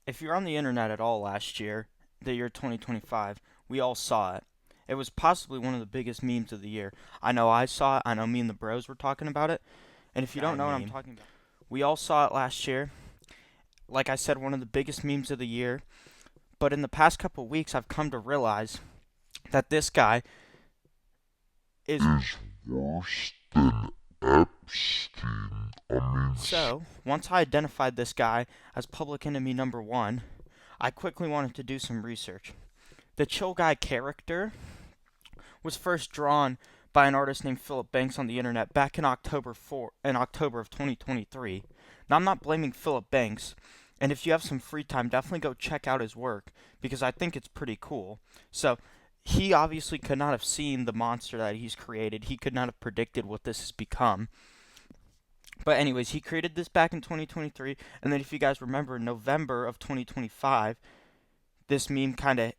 If you're on the internet at all last year, the year 2025, we all saw it. It was possibly one of the biggest memes of the year. I know I saw it. I know me and the bros were talking about it. And if you don't Guy know what I'm meme. talking about, we all saw it last year. Like I said, one of the biggest memes of the year. But in the past couple of weeks, I've come to realize that this guy is. Is worse than Epstein. So, once I identified this guy as public enemy number one, I quickly wanted to do some research. The chill guy character was first drawn by an artist named Philip Banks on the internet back in October of 2023. Now I'm not blaming Philip Banks, and if you have some free time, definitely go check out his work because I think it's pretty cool. So he obviously could not have seen the monster that he's created. He could not have predicted what this has become. But anyways, he created this back in 2023, and then if you guys remember, in November of 2025, this meme kind of,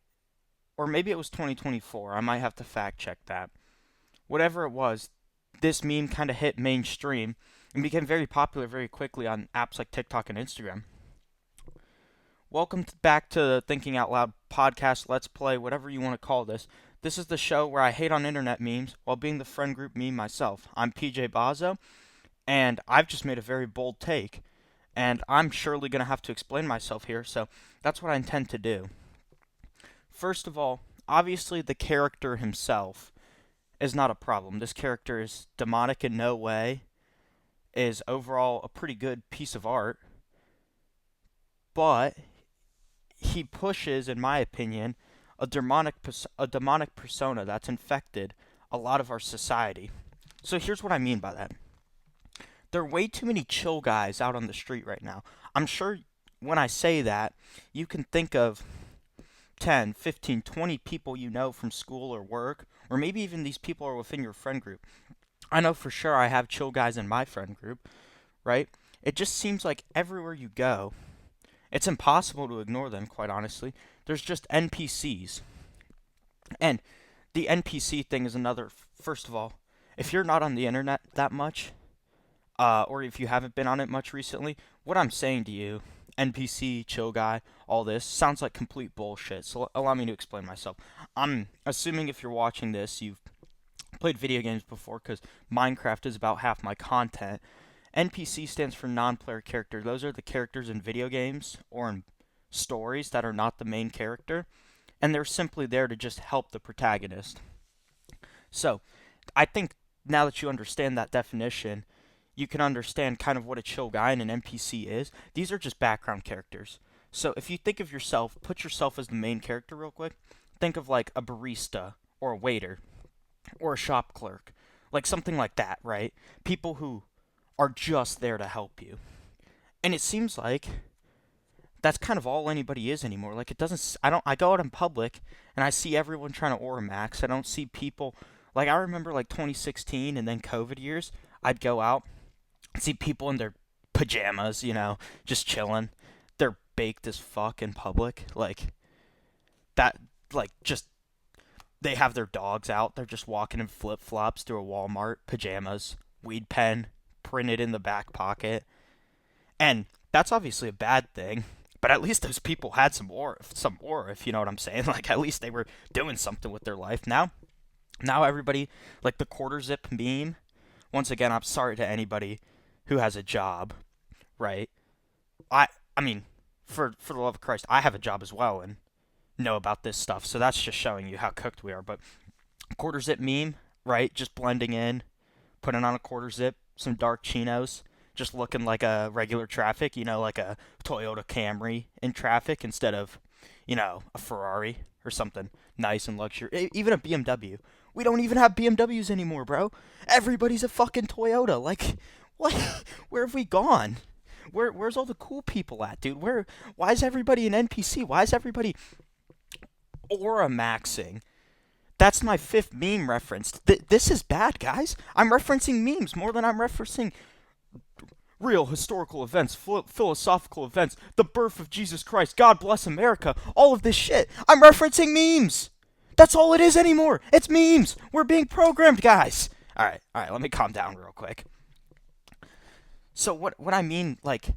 or maybe it was 2024. I might have to fact check that. Whatever it was, this meme kind of hit mainstream and became very popular very quickly on apps like TikTok and Instagram. Welcome back to the Thinking Out Loud podcast, Let's Play, whatever you want to call this. This is the show where I hate on internet memes while being the friend group meme myself. I'm PJ Bazo, and I've just made a very bold take, and I'm surely going to have to explain myself here, so that's what I intend to do. First of all, obviously the character himself is not a problem. This character is demonic in no way, is overall a pretty good piece of art, but he pushes, in my opinion, a demonic persona that's infected a lot of our society. So here's what I mean by that. There are way too many chill guys out on the street right now. I'm sure when I say that, you can think of 10, 15, 20 people you know from school or work, or maybe even these people are within your friend group. I know for sure I have chill guys in my friend group, right? It just seems like everywhere you go, it's impossible to ignore them, quite honestly. There's just NPCs. And the NPC thing is another, first of all, if you're not on the internet that much, or if you haven't been on it much recently, what I'm saying to you, NPC, chill guy, all this, sounds like complete bullshit. So allow me to explain myself. I'm assuming if you're watching this, you've played video games before because Minecraft is about half my content. NPC stands for non-player character. Those are the characters in video games or in stories that are not the main character, and they're simply there to just help the protagonist. So, I think now that you understand that definition, you can understand kind of what a chill guy and an NPC is. These are just background characters. So, if you think of yourself, put yourself as the main character real quick. Think of like a barista or a waiter or a shop clerk, like something like that, right? People who are just there to help you. And it seems like that's kind of all anybody is anymore. Like it doesn't I go out in public and I see everyone trying to aura max. I don't see people like I remember like 2016 and then COVID years, I'd go out and see people in their pajamas, just chilling. They're baked as fuck in public. Like that like just they have their dogs out. They're just walking in flip flops through a Walmart, pajamas, weed pen printed in the back pocket. And that's obviously a bad thing. But at least those people had some aura, if you know what I'm saying. Like at least they were doing something with their life. Now everybody, like the quarter zip meme. Once again, I'm sorry to anybody who has a job, right? I I mean, for the love of Christ, I have a job as well and know about this stuff. So that's just showing you how cooked we are. But quarter zip meme, right? Just blending in, putting on a quarter zip, some dark chinos, just looking like a regular traffic, like a Toyota Camry in traffic instead of, a Ferrari or something nice and luxury. Even a BMW. We don't even have BMWs anymore, bro. Everybody's a fucking Toyota. Like, what? Where have we gone? Where's all the cool people at, dude? Why is everybody an NPC? Why is everybody aura maxing? That's my fifth meme reference. This is bad, guys. I'm referencing memes more than I'm referencing real historical events, philosophical events, the birth of Jesus Christ, God bless America, all of this shit. I'm referencing memes. That's all it is anymore. It's memes. We're being programmed, guys. All right, let me calm down real quick. So what I mean, like,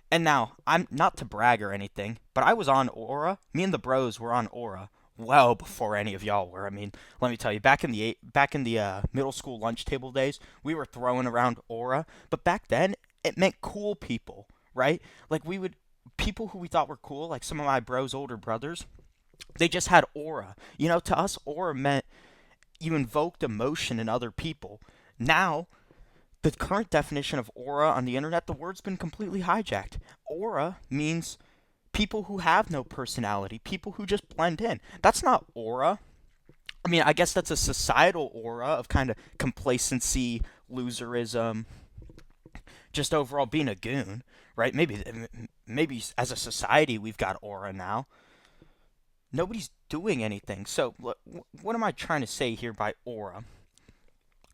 And now, I'm not to brag or anything, but I was on Aura. Me and the bros were on Aura well before any of y'all were. I mean, let me tell you, back in the middle school lunch table days, we were throwing around Aura. But back then, it meant cool people, right? Like we would people who we thought were cool, like some of my bros' older brothers. They just had aura. You know, to us, aura meant you invoked emotion in other people. Now, the current definition of aura on the internet, the word's been completely hijacked. Aura means people who have no personality, people who just blend in. That's not aura. I mean, I guess that's a societal aura of kind of complacency, loserism, just overall being a goon, right? Maybe as a society we've got aura now. Nobody's doing anything. So, what am I trying to say here by aura?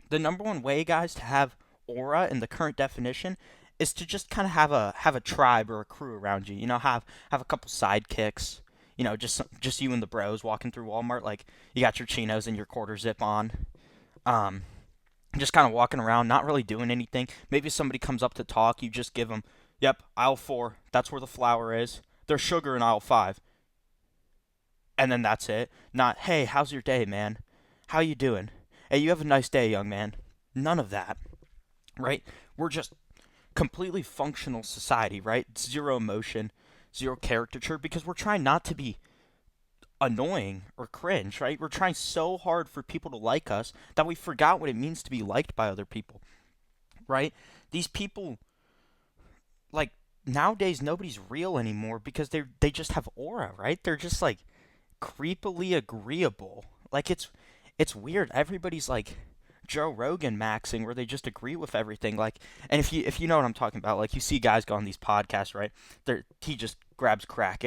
The number one way, guys, to have aura in the current definition is to just kind of have a tribe or a crew around you. You know, have a couple sidekicks. You know, just you and the bros walking through Walmart, like you got your chinos and your quarter zip on. Um, just kind of walking around, not really doing anything. Maybe somebody comes up to talk, you just give them, "Yep, aisle 4. That's where the flour is. There's sugar in aisle 5." And then that's it. Not, "Hey, how's your day, man? How you doing? Hey, you have a nice day, young man." None of that, right? We're just completely functional society, right? Zero emotion, zero caricature, because we're trying not to be annoying or cringe, right? We're trying so hard for people to like us that we forgot what it means to be liked by other people, right? These people, like, nowadays nobody's real anymore because they just have aura, right? They're just like creepily agreeable. Like it's weird. Everybody's like Joe Rogan maxing where they just agree with everything. Like, and if you know what I'm talking about, like you see guys go on these podcasts, right? He just grabs crack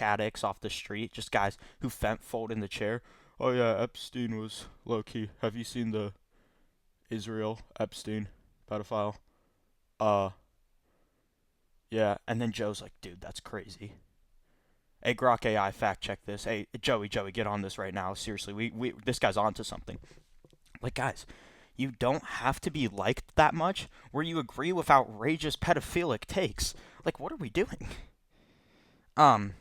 addicts off the street, just guys who fold in the chair. "Oh yeah, Epstein was low key. Have you seen the Israel Epstein pedophile?" Uh, yeah. And then Joe's like, "Dude, that's crazy." Hey, Grok AI, fact check this. Hey, Joey, get on this right now. Seriously, we this guy's onto something. Like, guys, you don't have to be liked that much where you agree with outrageous pedophilic takes. Like, what are we doing? Um,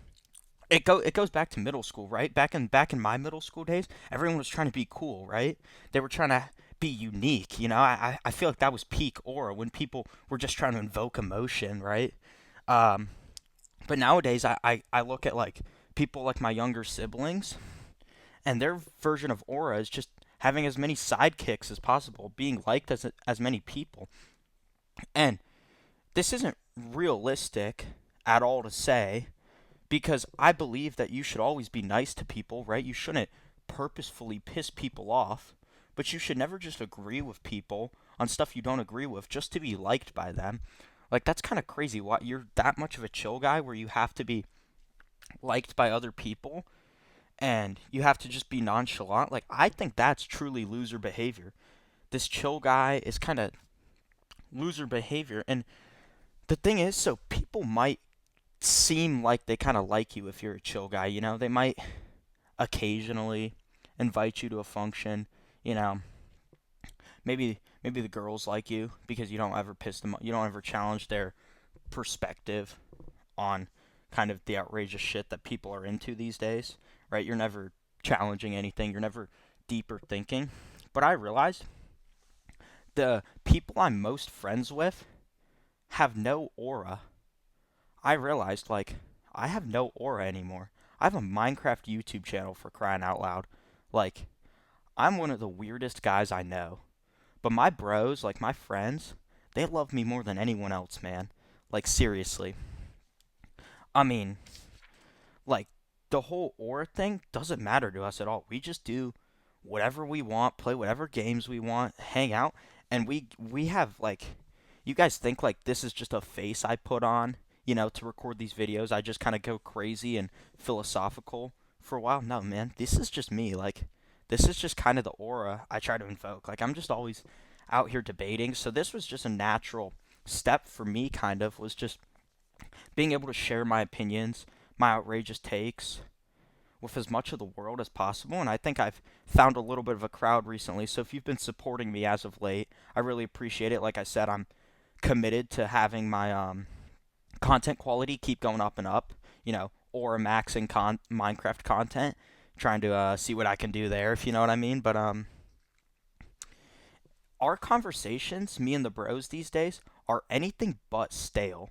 it goes back to middle school, right? Back in my middle school days, everyone was trying to be cool, right? They were trying to be unique. You know, I feel like that was peak aura when people were just trying to invoke emotion, right? Um, but nowadays, I look at like people like my younger siblings, and their version of aura is just having as many sidekicks as possible, being liked as many people. And this isn't realistic at all to say because I believe that you should always be nice to people, right? You shouldn't purposefully piss people off, but you should never just agree with people on stuff you don't agree with just to be liked by them. Like that's kind of crazy. Why you're that much of a chill guy where you have to be liked by other people and you have to just be nonchalant. Like I think that's truly loser behavior. This chill guy is kind of loser behavior, and the thing is, so people might seem like they kind of like you if you're a chill guy. You know, they might occasionally invite you to a function. You know, maybe the girls like you because you don't ever piss them. You don't ever challenge their perspective on kind of the outrageous shit that people are into these days, right? You're never challenging anything, you're never deeper thinking. But I realized the people I'm most friends with have no aura. I realized, like, I have no aura anymore. I have a Minecraft YouTube channel for crying out loud. Like, I'm one of the weirdest guys I know. But my bros, like my friends, they love me more than anyone else, man. Like, seriously. I mean, like the whole aura thing doesn't matter to us at all. We just do whatever we want, play whatever games we want, hang out, and we have like you guys think like this is just a face I put on, you know, to record these videos. I just kind of go crazy and philosophical for a while. No, man, this is just me. Like this is just kind of the aura I try to invoke. Like I'm just always out here debating. So this was just a natural step for me kind of was just being able to share my opinions, my outrageous takes with as much of the world as possible. And I think I've found a little bit of a crowd recently. So if you've been supporting me as of late, I really appreciate it. Like I said, I'm committed to having my content quality keep going up and up. Or maxing Minecraft content, trying to see what I can do there, if you know what I mean. But our conversations, me and the bros these days, are anything but stale.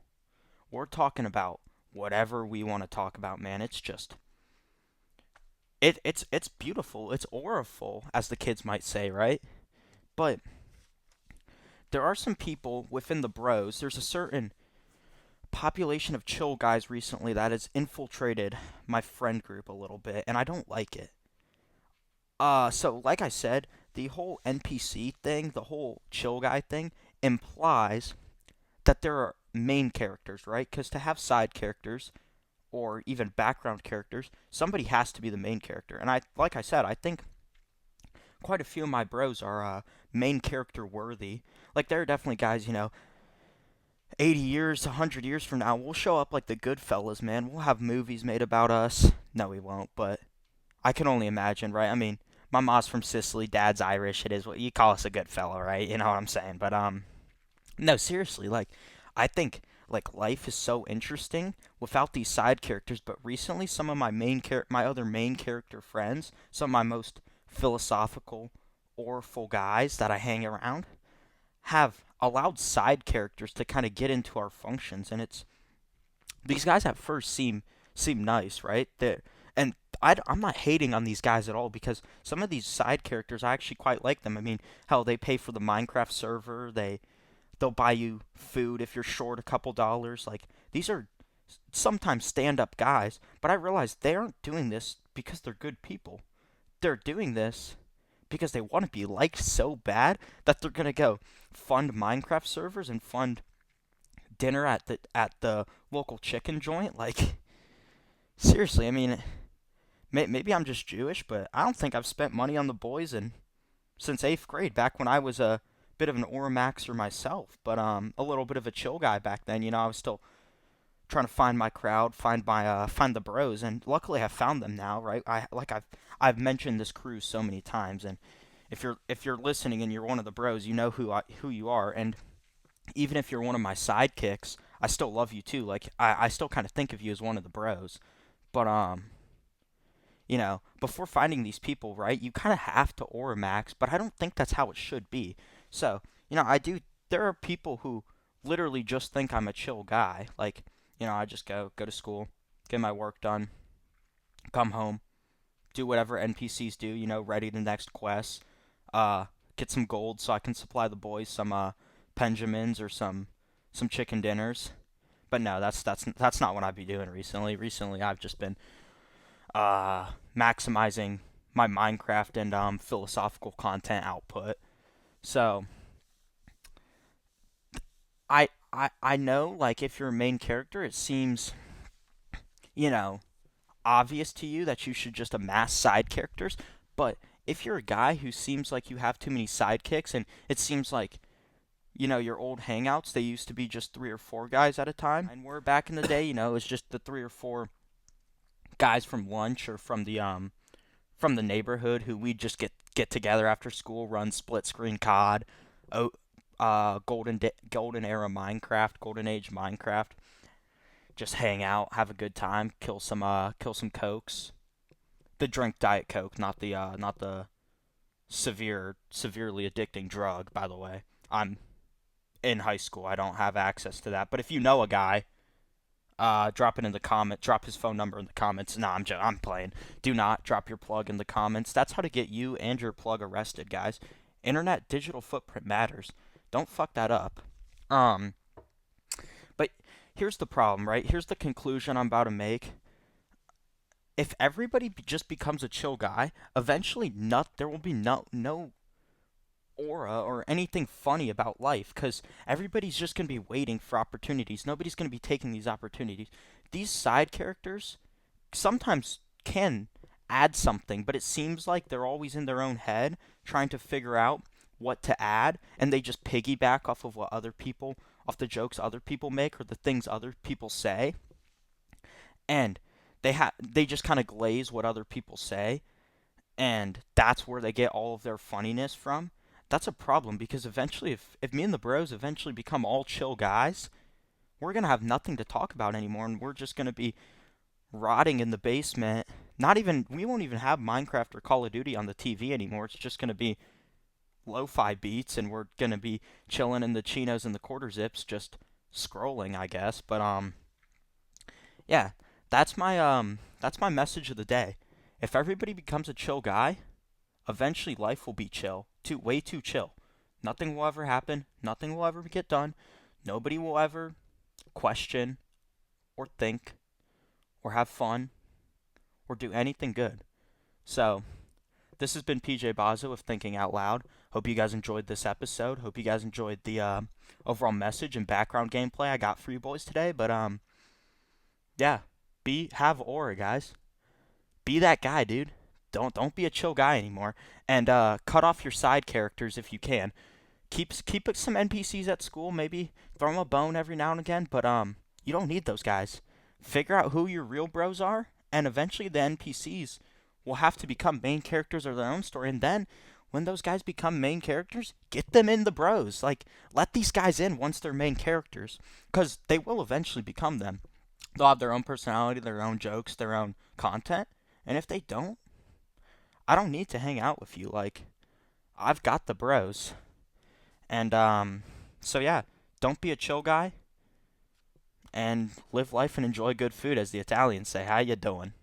We're talking about whatever we want to talk about, man. It's just it's beautiful. It's auriful, as the kids might say, right? But there are some people within the bros. There's a certain population of chill guys recently that has infiltrated my friend group a little bit, and I don't like it. So like I said, the whole NPC thing, the whole chill guy thing, implies that there are main characters, right? Because to have side characters or even background characters, somebody has to be the main character. And like I said, I think quite a few of my bros are main character worthy. Like there are definitely guys, 80 years, 100 years from now, we'll show up like the good fellas, man. We'll have movies made about us. No, we won't, but I can only imagine, right? I mean, my mom's from Sicily, dad's Irish. It is what you call us a good fella, right? You know what I'm saying? But no, seriously, like I think like life is so interesting without these side characters. But recently, some of my other main character friends, some of my most philosophical, orful guys that I hang around, have allowed side characters to kind of get into our functions, and it's these guys at first seem nice, right? And I'm not hating on these guys at all because some of these side characters I actually quite like them. I mean, hell, they pay for the Minecraft server. They'll buy you food if you're short a couple dollars. Like these are sometimes stand-up guys, but I realize they aren't doing this because they're good people. They're doing this because they want to be liked so bad that they're gonna go fund Minecraft servers and fund dinner at the local chicken joint. Like seriously, I mean, maybe I'm just Jewish, but I don't think I've spent money on the boys since eighth grade. Back when I was a bit of an Oramaxer myself, but a little bit of a chill guy back then. I was still trying to find my crowd, find the bros, and luckily I found them now. Right? I've mentioned this cruise so many times, and if you're listening and you're one of the bros, you know who you are, and even if you're one of my sidekicks, I still love you too. Like I still kind of think of you as one of the bros. But before finding these people, right, you kind of have to aura max, but I don't think that's how it should be. So, I do. There are people who literally just think I'm a chill guy. Like, I just go to school, get my work done, come home, do whatever NPCs do. Ready the next quest. Uh, get some gold so I can supply the boys some Benjamins or some chicken dinners. But no, that's not what I've been doing recently. Recently, I've just been maximizing my Minecraft and philosophical content output. So I know like if you're a main character, it seems you know obvious to you that you should just amass side characters. But if you're a guy who seems like you have too many sidekicks, and it seems like your old hangouts, they used to be just three or four guys at a time, and we're back in the day, it's just the three or four guys from lunch or from the neighborhood who we just get together after school, run split screen COD, oh, golden era Minecraft, golden age Minecraft. Just hang out, have a good time, kill some cokes. The drink Diet Coke, not the severely addicting drug. By the way, I'm in high school. I don't have access to that. But if you know a guy, drop it in the comment. Drop his phone number in the comments. No, I'm playing. Do not drop your plug in the comments. That's how to get you and your plug arrested, guys. Internet digital footprint matters. Don't fuck that up. Um, but here's the problem, right? Here's the conclusion I'm about to make. If everybody just becomes a chill guy, eventually there will be no aura or anything funny about life because everybody's just going to be waiting for opportunities. Nobody's going to be taking these opportunities. These side characters sometimes can add something, but it seems like they're always in their own head trying to figure out what to add, and they just piggyback off the jokes other people make or the things other people say, and they just kind of glaze what other people say, and that's where they get all of their funniness from. That's a problem because eventually, if me and the bros eventually become all chill guys, we're gonna have nothing to talk about anymore, and we're just gonna be rotting in the basement. Not even we won't even have Minecraft or Call of Duty on the TV anymore. It's just gonna be lo-fi beats, and we're gonna be chilling in the chinos and the quarter zips, just scrolling, I guess. But yeah, that's my message of the day. If everybody becomes a chill guy, eventually life will be chill. Way too chill. Nothing will ever happen. Nothing will ever get done. Nobody will ever question or think or have fun or do anything good. So, this has been PJ Bazo of Thinking Out Loud. Hope you guys enjoyed this episode. Hope you guys enjoyed the overall message and background gameplay I got for you boys today. But yeah, have aura, guys. Be that guy, dude. Don't be a chill guy anymore. And cut off your side characters if you can. Keep some NPCs at school. Maybe throw them a bone every now and again. But you don't need those guys. Figure out who your real bros are, and eventually the NPCs will have to become main characters of their own story. And then when those guys become main characters, get them in the bros. Like, let these guys in once they're main characters, because they will eventually become them. They'll have their own personality, their own jokes, their own content. And if they don't, I don't need to hang out with you. Like, I've got the bros. And so yeah, don't be a chill guy and live life and enjoy good food, as the Italians say. How you doing?